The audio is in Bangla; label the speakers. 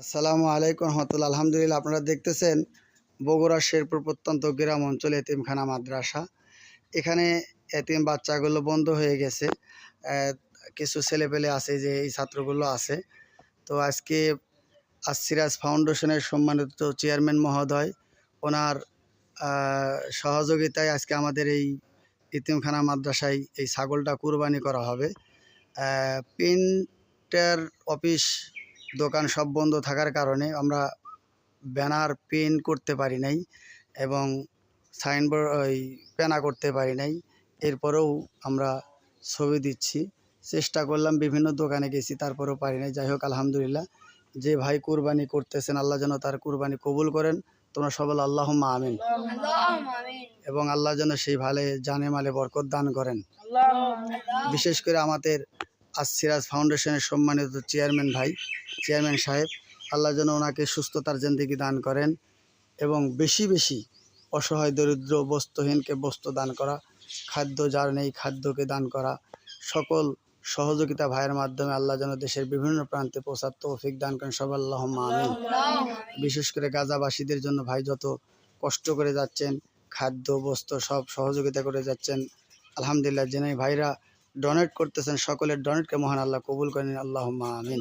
Speaker 1: আসসালামু আলাইকুম রহমতুল্লাহ। আলহামদুলিল্লাহ, আপনারা দেখতেছেন বগুড়া শেরপুর প্রত্যন্ত গ্রাম অঞ্চলে এতিমখানা মাদ্রাসা। এখানে এতিম বাচ্চাগুলো বন্ধ হয়ে গেছে। কিছু ছেলেপেলে আছে, যে এই ছাত্রগুলো আছে। তো আজকে আসিরাজ ফাউন্ডেশনের সম্মানিত চেয়ারম্যান মহোদয়, ওনার সহযোগিতায় আজকে আমাদের এই এতিমখানা মাদ্রাসায় এই ছাগলটা কুরবানি করা হবে। প্রিন্টার অফিস দোকান সব বন্ধ থাকার কারণে আমরা ব্যানার প্রিন্ট করতে পারি নাই এবং সাইনবোর্ড পেনা করতে পারি নাই। এরপরেও আমরা ছবি দিচ্ছি, চেষ্টা করলাম, বিভিন্ন দোকানে গেছি, তারপরেও পারি নাই। যাই হোক, আলহামদুলিল্লাহ, যে ভাই কুরবানি করতেছেন আল্লাহ যেন তার কুরবানি কবুল করেন। তোমরা সবাই আল্লাহুম্মা আমিন। এবং আল্লাহ যেন সেই ভালে জানে মালে বরকত দান করেন। বিশেষ করে আমাদের আসিরাজ ফাউন্ডেশনের সম্মানিত চেয়ারম্যান সাহেব, আল্লাহ যেন ওনাকে সুস্থতার জিন্দেগি দান করেন এবং বেশি বেশি অসহায় দরিদ্র বস্ত্রহীনকে বস্ত্র দান করা, খাদ্য যার নেই খাদ্যকে দান করা, সকল সহযোগিতা ভাইয়ের মাধ্যমে আল্লাহ যেন দেশের বিভিন্ন প্রান্তে পৌঁছার তৌফিক দান করেন। সবাই আল্লাহুম্মা আমিন। বিশেষ করে গাজাবাসীদের জন্য ভাই যত কষ্ট করে যাচ্ছেন, খাদ্য বস্ত্র সব সহযোগিতা করে যাচ্ছেন, আলহামদুলিল্লাহ। জেনে ভাইরা ডোনেট করতেছেন, সকলের ডোনেটকে মহান আল্লাহ কবুল করেন। আল্লাহুম্মা আমিন।